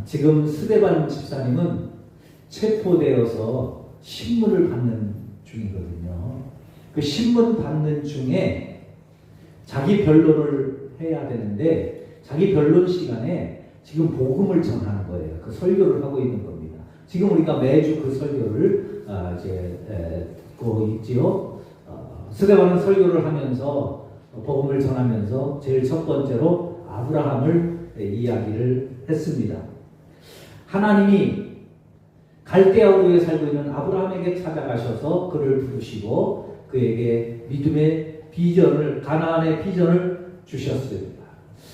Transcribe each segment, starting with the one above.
지금 스데반 집사님은 체포되어서 신문을 받는 중이거든요. 그 신문 받는 중에 자기 변론을 해야 되는데 자기 변론 시간에 지금 복음을 전하는 거예요. 그 설교를 하고 있는 겁니다. 지금 우리가 매주 그 설교를 듣고 있지요. 스데반은 설교를 하면서 복음을 전하면서 제일 첫 번째로 아브라함을 이야기를 했습니다. 하나님이 갈대아 우르에 살고 있는 아브라함에게 찾아가셔서 그를 부르시고 그에게 믿음의 비전을, 가나안의 비전을 주셨습니다.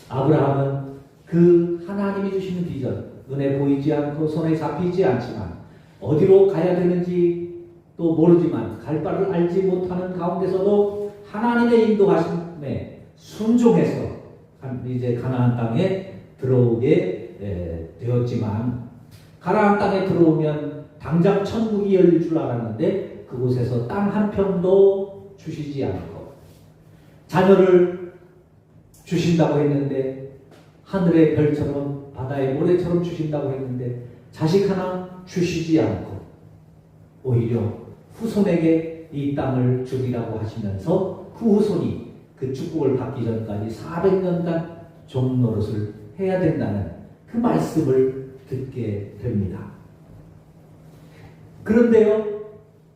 아브라함은 그 하나님이 주시는 비전, 눈에 보이지 않고 손에 잡히지 않지만 어디로 가야 되는지 또 모르지만 갈 바를 알지 못하는 가운데서도 하나님의 인도하심에 순종해서 이제 가나안 땅에 들어오게 되었지만 가나안 땅에 들어오면 당장 천국이 열릴 줄 알았는데 그곳에서 땅 한 평도 주시지 않고 자녀를 주신다고 했는데 하늘의 별처럼 바다의 모래처럼 주신다고 했는데 자식 하나 주시지 않고 오히려 후손에게 이 땅을 주리라고 하시면서 그 후손이 그 축복을 받기 전까지 400년간 종노릇을 해야 된다는 그 말씀을 듣게 됩니다. 그런데요,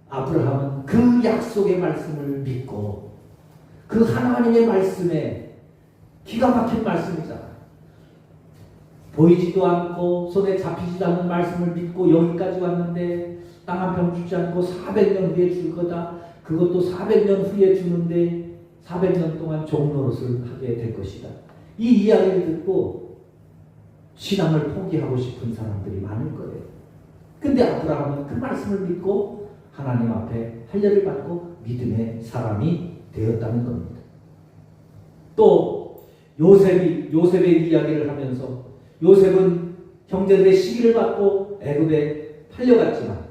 아브라함은 그 약속의 말씀을 믿고 그 하나님의 말씀에 기가 막힌 말씀이잖아요. 보이지도 않고 손에 잡히지도 않는 말씀을 믿고 여기까지 왔는데 땅 한 평 주지 않고 400년 후에 줄 거다. 그것도 400년 후에 주는데 400년 동안 종노릇을 하게 될 것이다. 이 이야기를 듣고 신앙을 포기하고 싶은 사람들이 많을 거예요. 근데 아브라함은 그 말씀을 믿고 하나님 앞에 할례를 받고 믿음의 사람이 되었다는 겁니다. 또 요셉의 이야기를 하면서 요셉은 형제들의 시기를 받고 애굽에 팔려갔지만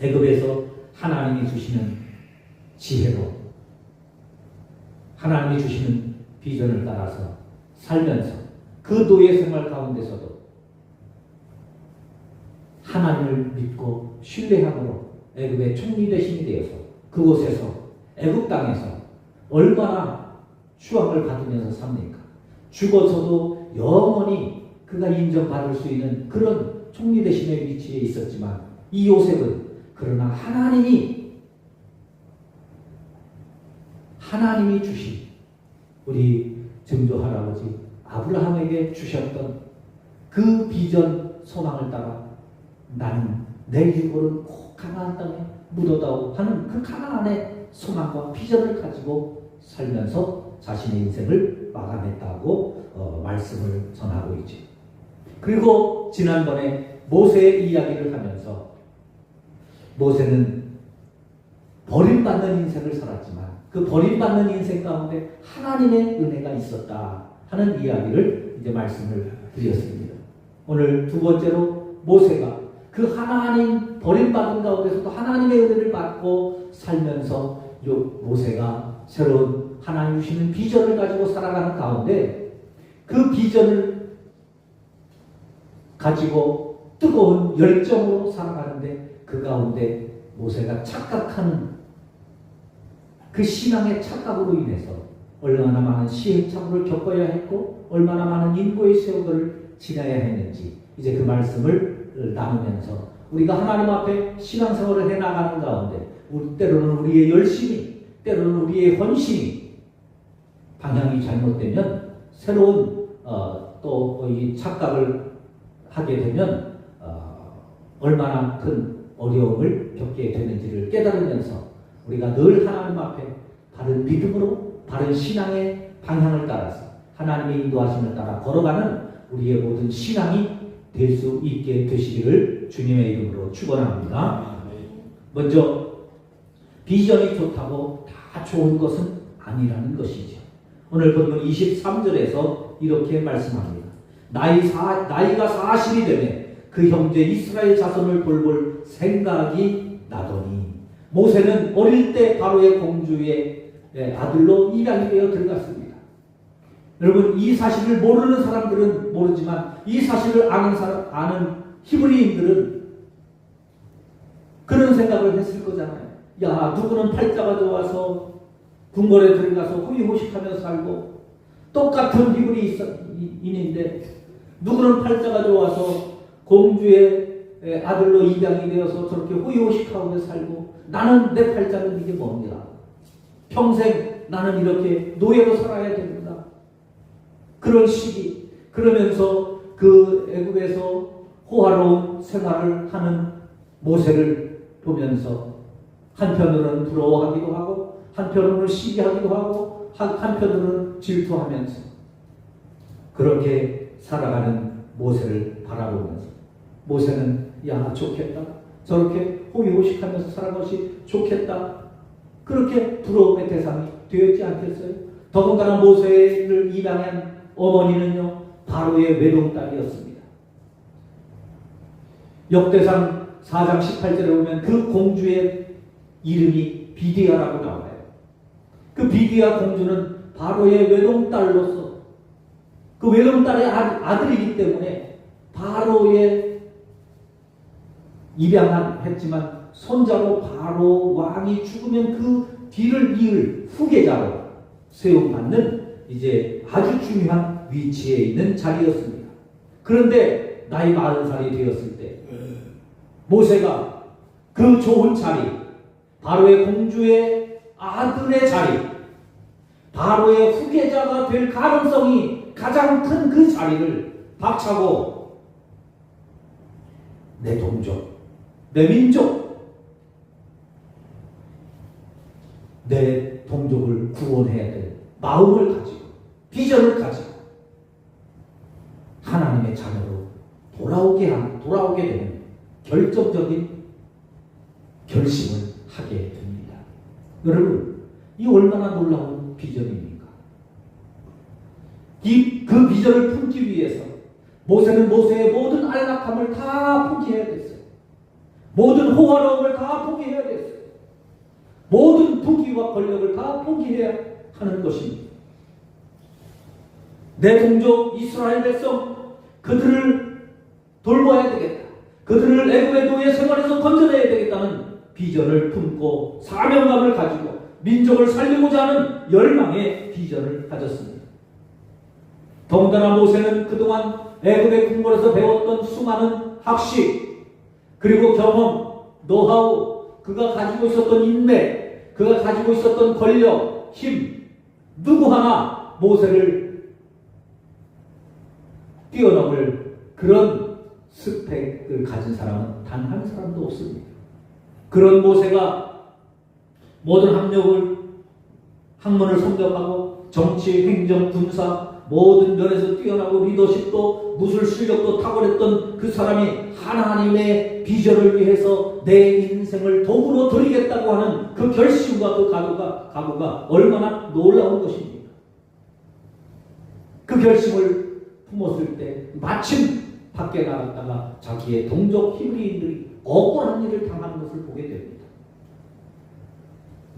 애굽에서 하나님이 주시는 지혜로 하나님이 주시는 비전을 따라서 살면서 그 노예 생활 가운데서도 하나님을 믿고 신뢰함으로 애굽의 총리 대신이 되어서 그곳에서 애굽 땅에서 얼마나 추앙을 받으면서 삽니까? 죽어서도 영원히 그가 인정받을 수 있는 그런 총리 대신의 위치에 있었지만 이 요셉은 그러나 하나님이 주신 우리 증조 할아버지 아브라함에게 주셨던 그 비전 소망을 따라 나는 내 유골은 꼭 가나안 땅에 묻어다오 하는 그 가나안의 소망과 비전을 가지고 살면서 자신의 인생을 마감했다고 말씀을 전하고 있죠. 그리고 지난번에 모세의 이야기를 하면서 모세는 버림받는 인생을 살았지만 그 버림받는 인생 가운데 하나님의 은혜가 있었다 하는 이야기를 이제 말씀을 드렸습니다. 오늘 두 번째로 모세가 그 하나님 버림받은 가운데서도 하나님의 은혜를 받고 살면서 모세가 새로운 하나님 주시는 비전을 가지고 살아가는 가운데 그 비전을 가지고 뜨거운 열정으로 살아가는데 그 가운데 모세가 착각하는 그 신앙의 착각으로 인해서 얼마나 많은 시행착오를 겪어야 했고 얼마나 많은 인고의 세월을 지나야 했는지 이제 그 말씀을 나누면서 우리가 하나님 앞에 신앙생활을 해나가는 가운데 때로는 우리의 열심이 때로는 우리의 헌신이 방향이 잘못되면 새로운 또 이 착각을 하게 되면 얼마나 큰 어려움을 겪게 되는지를 깨달으면서 우리가 늘 하나님 앞에 바른 믿음으로 바른 신앙의 방향을 따라서 하나님의 인도하심을 따라 걸어가는 우리의 모든 신앙이 될 수 있게 되시기를 주님의 이름으로 축원합니다. 먼저 비전이 좋다고 다 좋은 것은 아니라는 것이죠. 오늘 본문 23절에서 이렇게 말씀합니다. 나이가 40이 되매 그 형제 이스라엘 자손을 돌볼 생각이 나더니 모세는 어릴 때 바로의 공주의 아들로 입양이 되어 들어갔습니다. 여러분, 이 사실을 모르는 사람들은 모르지만 이 사실을 아는 히브리인들은 그런 생각을 했을 거잖아요. 야, 누구는 팔자가 좋아서 궁궐에 들어가서 호의호식하면서 살고, 똑같은 히브리인인데 누구는 팔자가 좋아서 공주의 아들로 입양이 되어서 저렇게 호의호식하고 살고, 나는 내 팔자는 이게 뭡니까? 평생 나는 이렇게 노예로 살아야 됩니다. 그런 시기, 그러면서 그 애굽에서 호화로운 생활을 하는 모세를 보면서 한편으로는 부러워하기도 하고, 한편으로는 시기하기도 하고, 한편으로는 질투하면서 그렇게 살아가는 모세를 바라보면서, 모세는 야, 좋겠다, 저렇게 호의호식하면서 살아가는 것이 좋겠다, 그렇게 부러움의 대상이 되었지 않겠어요? 더군다나 모세를 입양한 어머니는요, 바로의 외동딸이었습니다. 역대상 4장 18절에 보면 그 공주의 이름이 비디아라고 나와요. 그 비디아 공주는 바로의 외동딸로서, 그 외동딸의 아들이기 때문에 바로의 입양했지만 손자로 바로 왕이 죽으면 그 뒤를 이을 후계자로 세움받는 이제 아주 중요한 위치에 있는 자리였습니다. 그런데 나이 40살이 되었을 때 모세가 그 좋은 자리, 바로의 공주의 아들의 자리, 바로의 후계자가 될 가능성이 가장 큰 그 자리를 박차고 내 동족, 내 민족, 내 동족을 구원해야 될 마음을 가지고, 비전을 가지고 하나님의 자녀로 돌아오게 되는 결정적인 결심을 하게 됩니다. 여러분, 이 얼마나 놀라운 비전입니까? 그 비전을 품기 위해서 모세는 모세의 모든 안락함을 다 포기해야 됐어요. 모든 호화로움을 다 포기해야 됐어요. 모든 부귀와 권력을 다 포기해야 하는 것입니다. 내 동족 이스라엘 백성, 그들을 돌봐야 되겠다, 그들을 애굽의 노예 생활에서 건져내야 되겠다는 비전을 품고 사명감을 가지고 민족을 살리고자 하는 열망의 비전을 가졌습니다. 더군다나 모세는 그동안 애굽의 궁궐에서 배웠던 수많은 학식, 그리고 경험, 노하우, 그가 가지고 있었던 인맥, 그가 가지고 있었던 권력, 힘, 누구 하나 모세를 뛰어넘을 그런 스펙을 가진 사람은 단 한 사람도 없습니다. 그런 모세가 모든 학문을 섭렵하고 정치, 행정, 군사 모든 면에서 뛰어나고 리더십도 무술 실력도 탁월했던 그 사람이 하나님의 비전을 위해서 내 인생을 도구로 드리겠다고 하는 그 결심과 그 각오가 얼마나 놀라운 것입니까? 그 결심을 품었을 때 마침 밖에 나갔다가 자기의 동족 히브리인들이 억울한 일을 당하는 것을 보게 됩니다.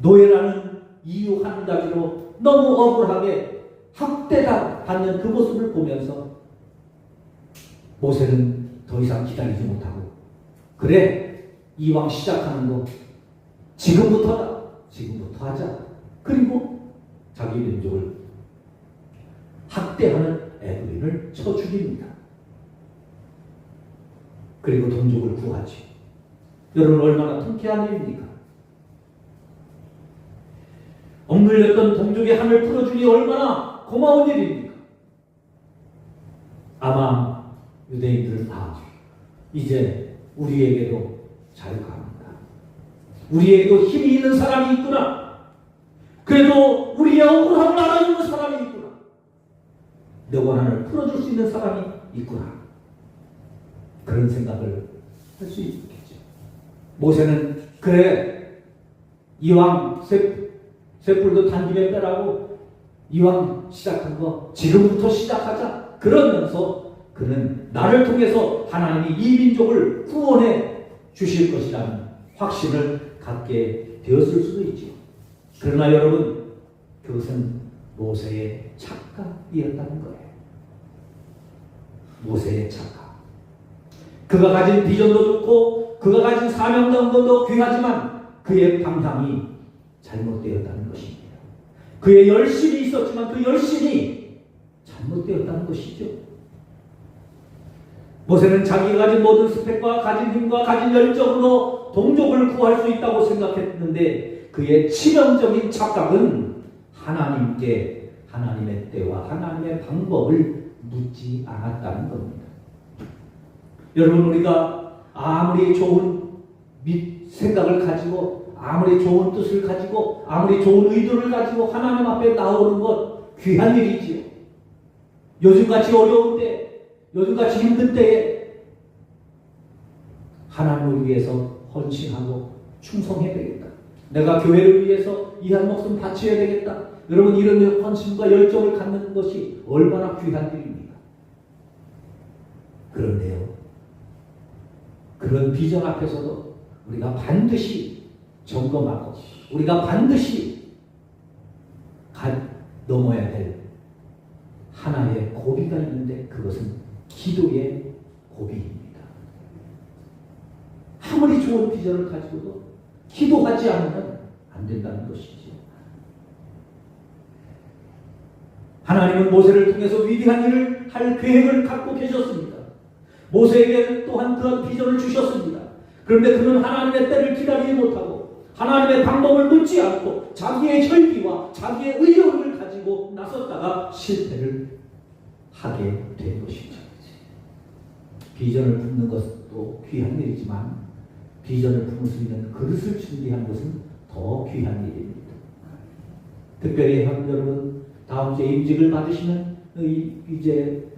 노예라는 이유 한 가지로 너무 억울하게 학대받는 그 모습을 보면서 모세는 더 이상 기다리지 못하고, 그래, 이왕 시작하는 거 지금부터 하자. 그리고 자기 민족을 학대하는 애굽인을 쳐 죽입니다. 그리고 동족을 구하지. 여러분, 얼마나 통쾌한 일입니까? 억눌렸던 동족의 한을 풀어주니 얼마나 고마운 일입니까? 아마 유대인들은 이제 우리에게도 자유가 합니다. 우리에게도 힘이 있는 사람이 있구나. 그래도 우리의 억울함을 알아주는 사람이 있구나. 내 원한을 풀어줄 수 있는 사람이 있구나. 그런 생각을 할 수 있겠죠. 모세는 그래, 이왕 쇠뿔도 단김에 빼라고, 이왕 시작한 거 지금부터 시작하자. 그러면서 그는 나를 통해서 하나님이 이 민족을 구원해 주실 것이라는 확신을 갖게 되었을 수도 있죠. 그러나 여러분, 그것은 모세의 착각, 착각이었다는 거예요. 모세의 착각. 그가 가진 비전도 좋고 그가 가진 사명감도 귀하지만 그의 방향이 잘못되었다는 것입니다. 그의 열심이 있었지만 그 열심이 잘못되었다는 것이죠. 모세는 자기가 가진 모든 스펙과 가진 힘과 가진 열정으로 동족을 구할 수 있다고 생각했는데 그의 치명적인 착각은 하나님께 하나님의 때와 하나님의 방법을 묻지 않았다는 겁니다. 여러분, 우리가 아무리 좋은 생각을 가지고 아무리 좋은 뜻을 가지고 아무리 좋은 의도를 가지고 하나님 앞에 나오는 것 귀한 일이지요. 요즘같이 어려운 때, 요즘같이 힘든 때에 하나님을 위해서 헌신하고 충성해야 되겠다. 내가 교회를 위해서 이 한 목숨 바쳐야 되겠다. 여러분, 이런 헌신과 열정을 갖는 것이 얼마나 귀한 일입니까? 그런데요, 그런 비전 앞에서도 우리가 반드시 점검하고 우리가 반드시 넘어야 될 하나의 고비가 있는데 그것은 기도의 고비입니다. 아무리 좋은 비전을 가지고도 기도하지 않으면 안 된다는 것이죠. 하나님은 모세를 통해서 위대한 일을 할 계획을 갖고 계셨습니다. 모세에게 또한 그런 비전을 주셨습니다. 그런데 그는 하나님의 때를 기다리지 못하고 하나님의 방법을 묻지 않고 자기의 혈기와 자기의 의욕을 가지고 나섰다가 실패를 하게 된 것이죠. 비전을 품는 것도 귀한 일이지만 비전을 품을 수 있는 그릇을 준비한 것은 더 귀한 일입니다. 특별히 여러분, 다음 주에 임직을 받으시는 이제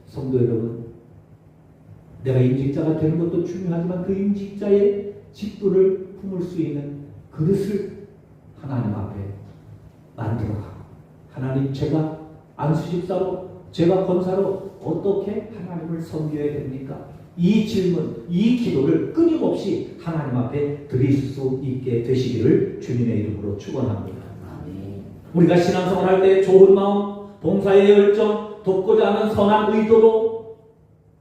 성도 여러분, 내가 임직자가 되는 것도 중요하지만 그 임직자의 직분을 품을 수 있는 그릇을 하나님 앞에 만들어가고, 하나님, 제가 안수집사로, 제가 권사로 어떻게 하나님을 섬겨야 됩니까? 이 질문, 이 기도를 끊임없이 하나님 앞에 드릴 수 있게 되시기를 주님의 이름으로 축원합니다. 우리가 신앙생활할 때 좋은 마음, 봉사의 열정, 돕고자 하는 선한 의도로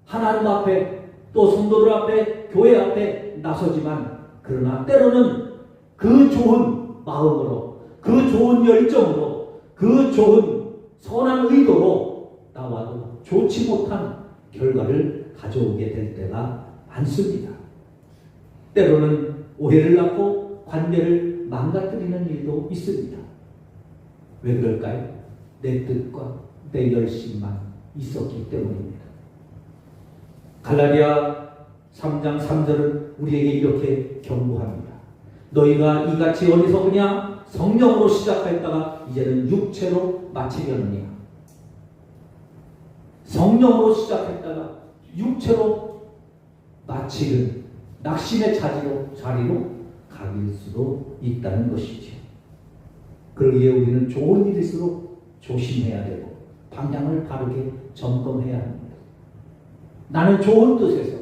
하나님 앞에 또 성도들 앞에 교회 앞에 나서지만, 그러나 때로는 그 좋은 마음으로, 그 좋은 열정으로, 그 좋은 선한 의도로 나와도 좋지 못한 결과를 가져오게 될 때가 많습니다. 때로는 오해를 낳고 관계를 망가뜨리는 일도 있습니다. 왜 그럴까요? 내 뜻과 내 열심만 있었기 때문입니다. 갈라디아 3장 3절은 우리에게 이렇게 경고합니다. 너희가 이같이 어리석으냐? 성령으로 시작했다가 이제는 육체로 마치려느냐? 성령으로 시작했다가 육체로 마치는 낙심의 자리로 가길 수도 있다는 것이죠. 그러기에 우리는 좋은 일일수록 조심해야 되고 방향을 바르게 점검해야 합니다. 나는 좋은 뜻에서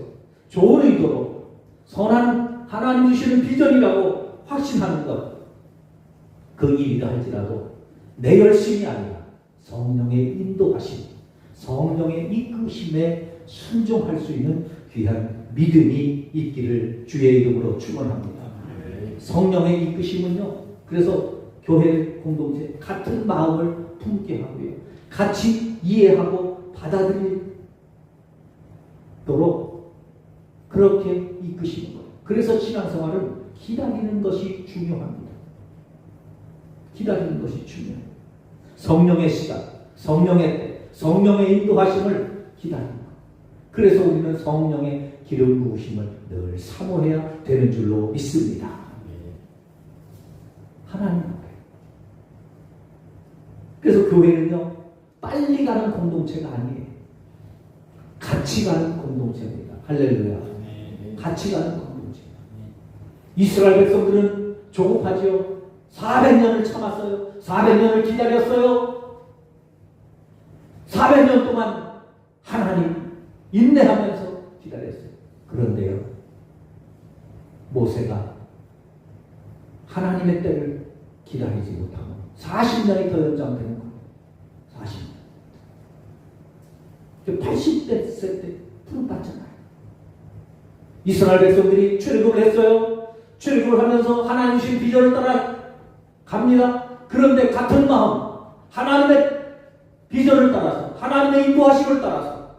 좋은 의도로 선한 하나님 주시는 비전이라고 확신하는 것, 그 일이라 할지라도 내 열심이 아니라 성령의 인도하심, 성령의 이끄심에 순종할 수 있는 귀한 믿음이 있기를 주의 이름으로 축원합니다. 성령의 이끄심은요, 그래서 교회 공동체 같은 마음을 품게 하고요, 같이 이해하고 받아들이도록 그렇게 이끄시는 거예요. 그래서 신앙생활은 기다리는 것이 중요합니다. 기다리는 것이 중요해요. 성령의 시간, 성령의 때, 성령의 인도하심을 기다립니다. 그래서 우리는 성령의 기름 부으심을 늘 사모해야 되는 줄로 믿습니다. 하나님 앞에. 그래서 교회는요, 빨리 가는 공동체가 아니에요. 같이 가는 공동체입니다. 할렐루야. 같이 가는 공동체. 이스라엘 백성들은 조급하지요. 400년을 참았어요. 400년을 기다렸어요. 400년 동안 하나님 인내하면서 기다렸어요. 그런데요, 모세가 하나님의 때를 기다리지 못하고 40년이 더 연장되는 거예요. 40년. 80대 때 부름받잖아요. 이스라엘 백성들이 출애굽을 했어요. 출애굽을 하면서 하나님 주신 비전을 따라 갑니다. 그런데 같은 마음, 하나님의 비전을 따라서, 하나님의 인도하심을 따라서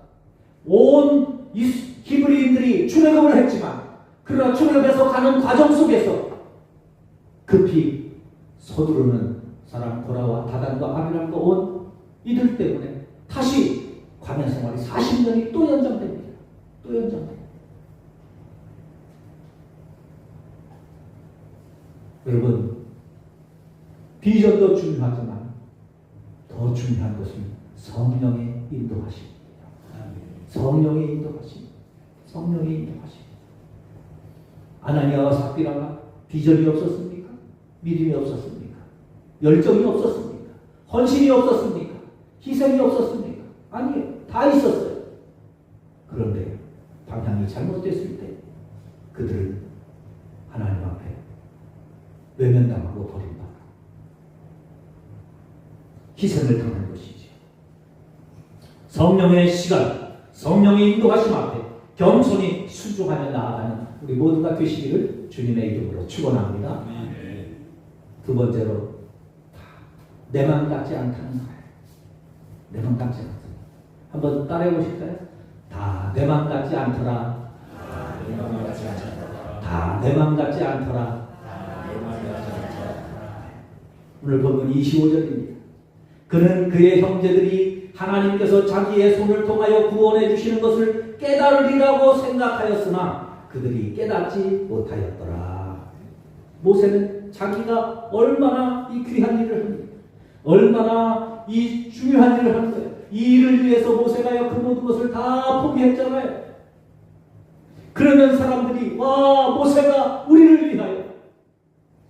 온 히브리인들이 출애굽을 했지만, 그러나 출애굽에서 가는 과정 속에서 급히 서두르는 사람 고라와 다단과 아비람과 온 이들 때문에 다시 광야 생활이 40년이 또 연장됩니다. 또 연장됩니다. 여러분, 비전도 중요하지만 더 중요한 것은 성령의 인도하심입니다. 성령의 인도하심. 성령의 인도하심. 아나니아와 삽비라가 비전이 없었습니까? 믿음이 없었습니까? 열정이 없었습니까? 헌신이 없었습니까? 희생이 없었습니까? 아니에요. 다 있었어요. 그런데 방향이 잘못됐을 때 그들은 하나님 앞에 외면당하고 버림받아 희생을 당한 것이지. 성령의 시간, 성령의 인도하심 앞에 겸손히 순종하며 나아가는 우리 모두가 되시기를 주님의 이름으로 축원합니다. 두 번째로, 내 맘 같지 않다는 거예요. 내 맘 같지 않다. 한번 따라해 보실까요? 다 내 맘 같지 않더라. 다 내 맘 같지 않더라. 오늘 본문 25절입니다. 그는 그의 형제들이 하나님께서 자기의 손을 통하여 구원해 주시는 것을 깨달으리라고 생각하였으나 그들이 깨닫지 못하였더라. 모세는 자기가 얼마나 이 귀한 일을 합니다. 얼마나 이 중요한 일을 하는 거예요. 이 일을 위해서 모세가 그 모든 것을 다 포기했잖아요. 그러면 사람들이 와, 모세가 우리를 위하여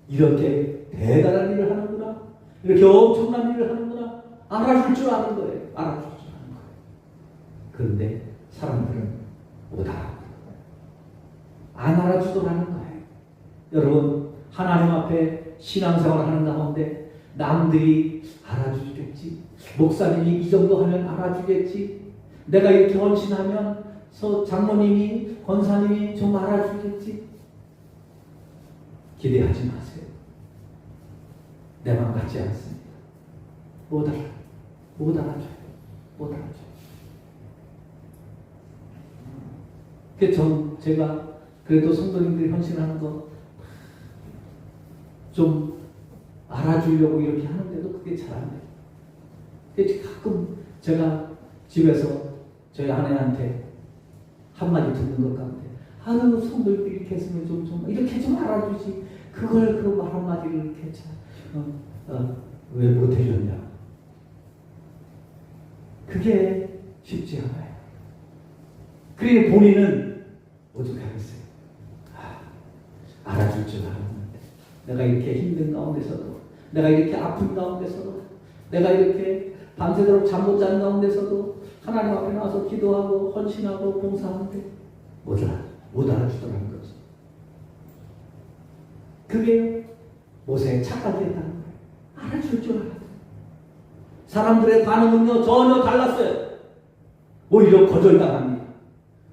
이렇게 대단한 일을 하는구나, 이렇게 엄청난 일을 하는구나 알아줄 줄 아는 거예요. 알아줄 줄 아는 거예요. 그런데 사람들은 못 알아보는 거예요. 안 알아주더라는 거예요. 여러분, 하나님 앞에 신앙생활을 하는 가운데 남들이 알아주겠지, 목사님이 이 정도 하면 알아주겠지, 내가 이렇게 헌신하면 장모님이, 권사님이 좀 알아주겠지, 기대하지 마세요. 내 마음 같지 않습니다. 못 알아줘요. 못 알아줘요. 못 알아줘요. 제가 그래도 성도님들이 헌신하는 거 좀 알아주려고 이렇게 하는데도 그게 잘 안 돼요. 그래서 가끔 제가 집에서 저희 아내한테 한마디 듣는 것 같은데, 아유, 성도님들이 이렇게 했으면 좀 이렇게 좀 알아주지, 그걸 그 말 한마디를 이렇게 왜 못해줬냐. 그게 쉽지 않아요. 그래 본인은 오죽하겠어요. 알아줄 줄 알았는데, 내가 이렇게 힘든 가운데서도, 내가 이렇게 아픈 가운데서도, 내가 이렇게 밤새도록 잠 못 자는 가운데서도 하나님 앞에 나와서 기도하고 헌신하고 봉사하는데 못 알아주더라는 거죠. 그게 모세의 착각이었다는 거예요. 알아줄 줄 알았어요. 사람들의 반응은요 전혀 달랐어요. 오히려 거절당합니다.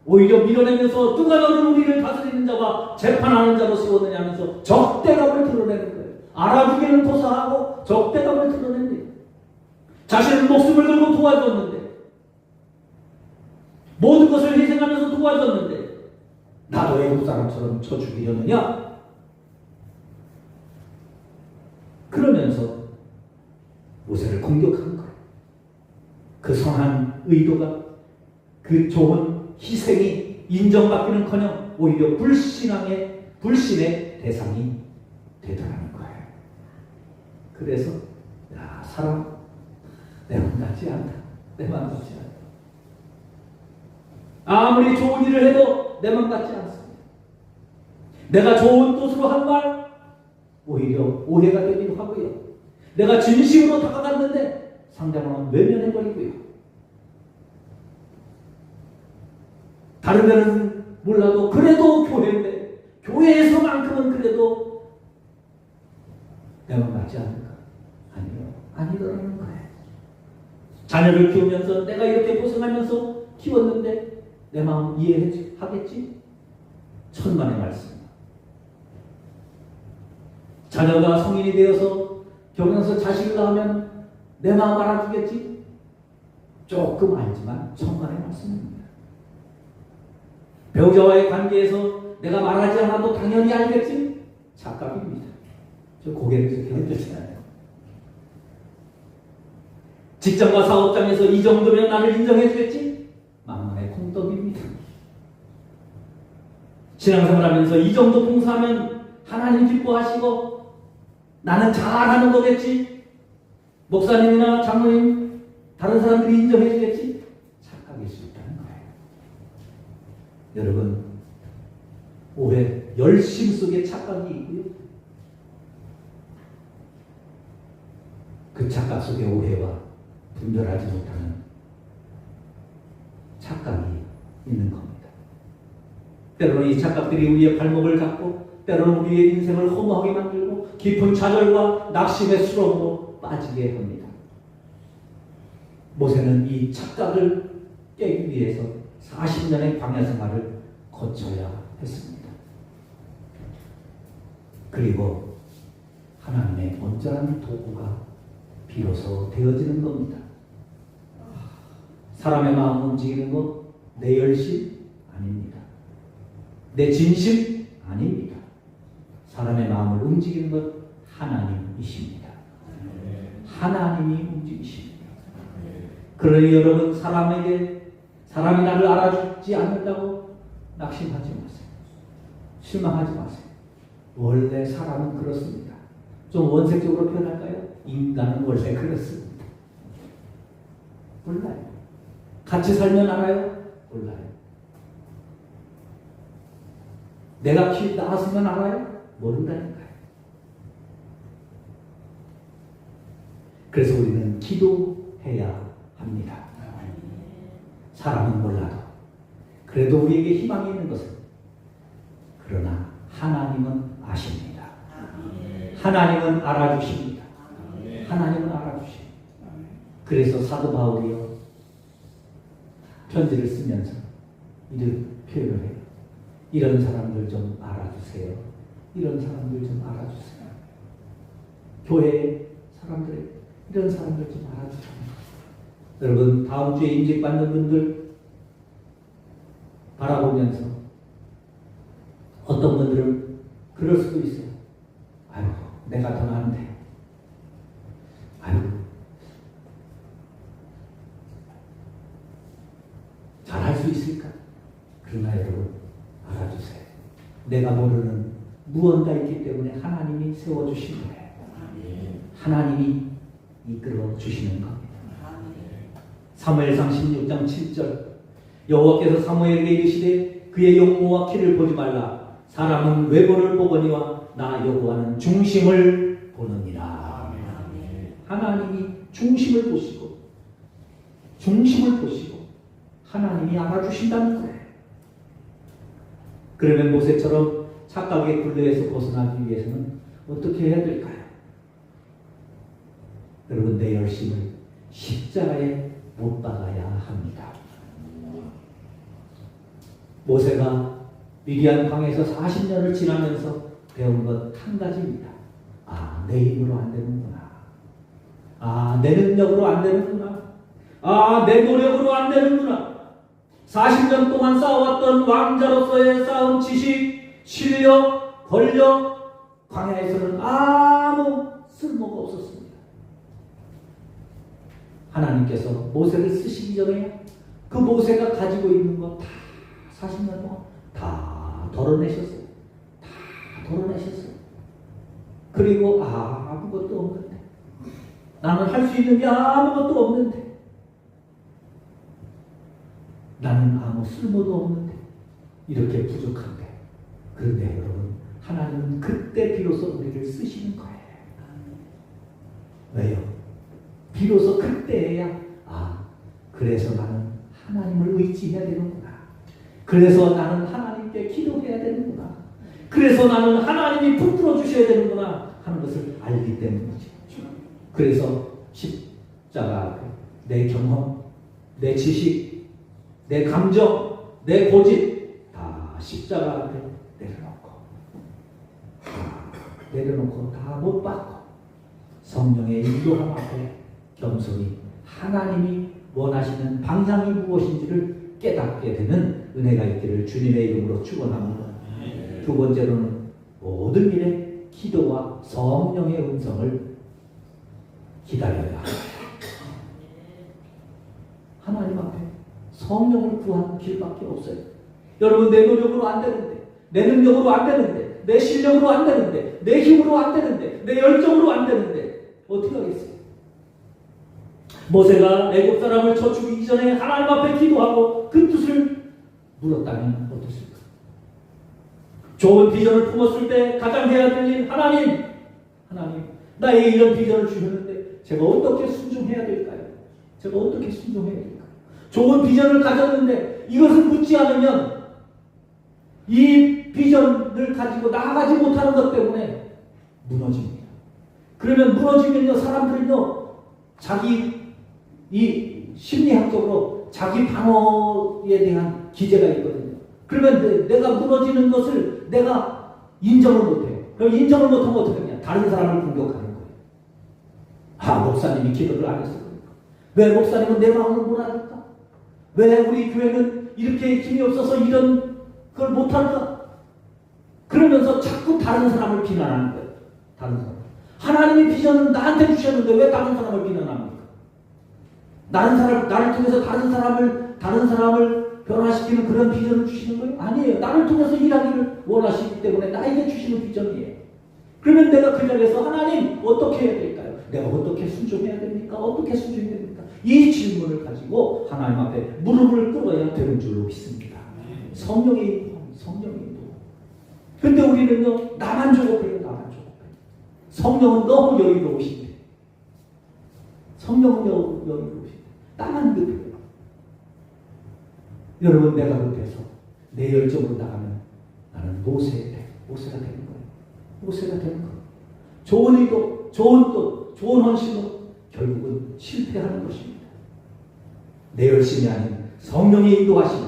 오히려 밀어내면서 누가 너를 우리를 다스리는 자와 재판하는 자로 세웠느냐 하면서 적대감을 드러내는 거예요. 알아주기는 도사하고 적대감을 드러냅니다. 자신은 목숨을 걸고 도와줬는데, 모든 것을 희생하면서 도와줬는데 나도 애국 사람처럼 쳐 죽이려느냐? 그러면서 모세를 공격하는 거예요. 그 선한 의도가, 그 좋은 희생이 인정받기는커녕 오히려 불신의 대상이 되더라는 거예요. 그래서 사람 내 맘 같지 않다. 내 맘 같지 않다. 아무리 좋은 일을 해도 내 맘 같지 않습니다. 내가 좋은 뜻으로 한 말 오히려 오해가 되기도 하고요. 내가 진심으로 다가갔는데 상대방은 외면해버리고요. 다른 데는 몰라도 그래도 교회인데, 교회에서만큼은 그래도 내 맘 같지 않을까? 아니요. 아니더라는 거예요. 자녀를 키우면서 내가 이렇게 고생하면서 내 마음 이해하겠지? 천만의 말씀. 자녀가 성인이 되어서 결혼해서 자식을 낳으면 내 마음 알아주겠지? 조금 알지만 천만의 말씀입니다. 배우자와의 관계에서 내가 말하지 않아도 당연히 알겠지? 착각입니다. 저 고개를 이렇게 흔들잖아요. 직장과 사업장에서 이 정도면 나를 인정해 주겠지? 만만의 콩떡입니다. 신앙생활하면서 이 정도 봉사하면 하나님 기뻐하시고 나는 잘하는 거겠지? 목사님이나 장로님 다른 사람들이 인정해 주겠지? 착각일 수 있다는 거예요. 여러분, 오해, 열심 속에 착각이 있고요. 그 착각 속에 오해와 분별하지 못하는 착각이 있는 겁니다. 때로는 이 착각들이 우리의 발목을 잡고 때로는 우리의 인생을 허무하게 만들고 깊은 좌절과 낙심의 수렁으로 빠지게 합니다. 모세는 이 착각을 깨기 위해서 40년의 광야 생활을 거쳐야 했습니다. 그리고 하나님의 온전한 도구가 비로소 되어지는 겁니다. 사람의 마음 움직이는 것 내 열심 아닙니다. 내 진심 아닙니다. 사람의 마음을 움직이는 것 하나님이십니다. 하나님이 움직이십니다. 그러니 여러분, 사람이 나를 알아주지 않는다고 낙심하지 마세요. 실망하지 마세요. 원래 사람은 그렇습니다. 좀 원색적으로 표현할까요? 인간은 원래 그렇습니다. 몰라요. 같이 살면 알아요? 몰라요. 내가 낳았으면 알아요? 모른다니까요. 그래서 우리는 기도해야 합니다. 사람은 몰라도 그래도 우리에게 희망이 있는 것은, 그러나 하나님은 아십니다. 하나님은 알아주십니다. 하나님은 알아주십니다. 그래서 사도 바울이요, 편지를 쓰면서 이런 표현을 해요. 이런 사람들 좀 알아주세요. 이런 사람들 좀 알아주세요. 교회 사람들, 이런 사람들 좀 알아주세요. 여러분, 다음 주에 임직받는 분들 바라보면서 어떤 분들은 그럴 수도 있어요. 아유, 내가 더 나은데. 아유, 잘할 수 있을까? 그러나 여러분, 알아주세요. 내가 모르는 무언가 있기 때문에 하나님이 세워주신 거예요. 하나님이 이끌어 주시는 겁니다. 사무엘상 16장 7절, 여호와께서 사무엘에게 이르시되 그의 용모와 키를 보지 말라. 사람은 외모를 보거니와 나 여호와는 중심을 보느니라. 하나님이 중심을 보시고 하나님이 알아주신다는 거예요. 그러면 모세처럼 착각의 굴레에서 벗어나기 위해서는 어떻게 해야 될까요? 여러분, 내 열심을 십자가에 못 박아야 합니다. 모세가 미디안 광야에서 40년을 지나면서 배운 것 한 가지입니다. 아, 내 힘으로 안 되는구나. 아, 내 능력으로 안 되는구나. 아, 내 노력으로 안 되는구나. 40년 동안 쌓아왔던 왕자로서의 쌓은 지식, 실력, 권력, 광야에서는 아무 쓸모가 없었습니다. 하나님께서 모세를 쓰시기 전에 그 모세가 가지고 있는 거 다 40년 동안 다 덜어내셨어요. 다 덜어내셨어요. 그리고 아무것도 없는데, 나는 할 수 있는 게 아무것도 없는데, 나는 아무 쓸모도 없는데, 이렇게 부족한데, 그런데 여러분, 하나님은 그때 비로소 우리를 쓰시는 거예요. 왜요? 비로소 그때야, 그래서 나는 하나님을 의지해야 되는구나. 그래서 나는 하나님께 기도해야 되는구나. 그래서 나는 하나님이 부풀어 주셔야 되는구나 하는 것을 알기 때문이죠. 그래서 십자가, 내 경험, 내 지식, 내 감정, 내 고집 다 십자가 앞에 내려놓고 다 못 받고 성령의 인도함 앞에 겸손히 하나님이 원하시는 방향이 무엇인지를 깨닫게 되는 은혜가 있기를 주님의 이름으로 축원합니다. 두 번째로는 모든 일에 기도와 성령의 음성을 기다려야 합니다. 하나님 앞에 성령을 구하는 길밖에 없어요. 여러분, 내 노력으로 안 되는데, 내 능력으로 안 되는데, 내 실력으로 안 되는데, 내 힘으로 안 되는데, 내 열정으로 안 되는데 어떻게 하겠어요? 모세가 애굽 사람을 쳐 죽이기 전에 하나님 앞에 기도하고 그 뜻을 물었다면 어땠을까? 좋은 비전을 품었을 때 가장 해야 될 일, 하나님 나에게 이런 비전을 주셨는데 제가 어떻게 순종해야 될까요? 제가 어떻게 순종해야 될까요? 좋은 비전을 가졌는데 이것을 묻지 않으면 이 비전을 가지고 나아가지 못하는 것 때문에 무너집니다. 그러면 무너지면요, 사람들은요, 자기 이 심리학적으로 자기 방어에 대한 기제가 있거든요. 그러면 내가 무너지는 것을 내가 인정을 못해요. 그럼 인정을 못하면 어떻게 하냐? 다른 사람을 공격하는 거예요. 아, 목사님이 기도를 안 했어. 그러니까. 왜 목사님은 내 마음을 못 알을까? 왜 우리 교회는 이렇게 힘이 없어서 이런 걸 못할까? 그러면서 자꾸 다른 사람을 비난하는 거예요. 다른 사람. 하나님이 비전을 나한테 주셨는데 왜 다른 사람을 비난합니까? 나를 통해서 다른 사람을 변화시키는 그런 비전을 주시는 거예요? 아니에요. 나를 통해서 일하기를 원하시기 때문에 나에게 주시는 비전이에요. 그러면 내가 그 자리에서 하나님 어떻게 해야 될까요? 내가 어떻게 순종해야 됩니까? 어떻게 순종해야 됩니까? 이 질문을 가지고 하나님 앞에 무릎을 꿇어야 되는 줄로 믿습니다. 성령의 인도. 근데 우리는요, 나만 조급해요. 성령은 너무 여유로우신데. 나만 급해요. 여러분, 내가 급해서 내 열정으로 나가면 나는 모세가 되는 거예요. 좋은 의도, 좋은 뜻, 좋은 헌신으로 결국은 실패하는 것입니다. 내 열심이 아닌 성령의 인도하심,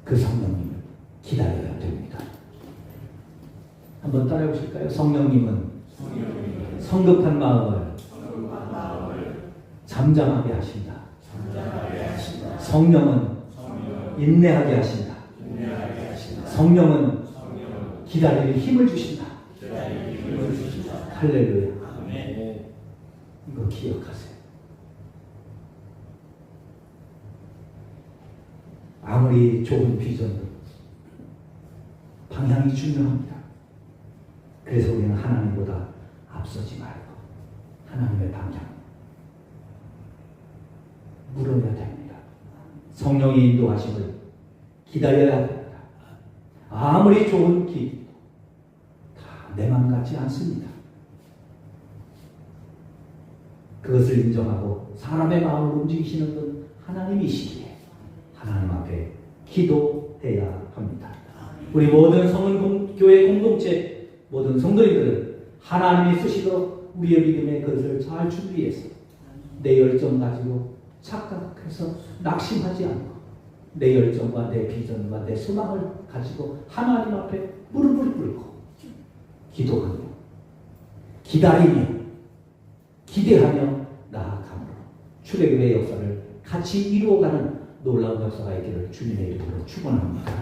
그 성령님을 기다려야 됩니다. 한번 따라해 보실까요? 성령님은 성급한 마음을 잠잠하게 하신다. 성령은 인내하게 하신다. 성령은 기다릴 힘을 주신다. 할렐루야. 이거 기억하세요. 아무리 좋은 비전도 방향이 중요합니다. 그래서 우리는 하나님보다 앞서지 말고 하나님의 방향 물어야 됩니다. 성령의 인도하심을 기다려야 됩니다. 아무리 좋은 기도 다 내 맘 같지 않습니다. 그것을 인정하고 사람의 마음을 움직이시는 분 하나님이시기에 하나님 앞에 기도해야 합니다. 우리 모든 교회 공동체 모든 성도님들은 하나님이 쓰시도록 우리의 믿음의 그릇을 잘 준비해서 내 열정 가지고 착각해서 낙심하지 않고 내 열정과 내 비전과 내 소망을 가지고 하나님 앞에 무릎을 꿇고 기도하며 기다리며 기대하며 나아감으로 출애굽의 역사를 같이 이루어가는 놀라운 역사가 있기를 주님의 이름으로 축원합니다.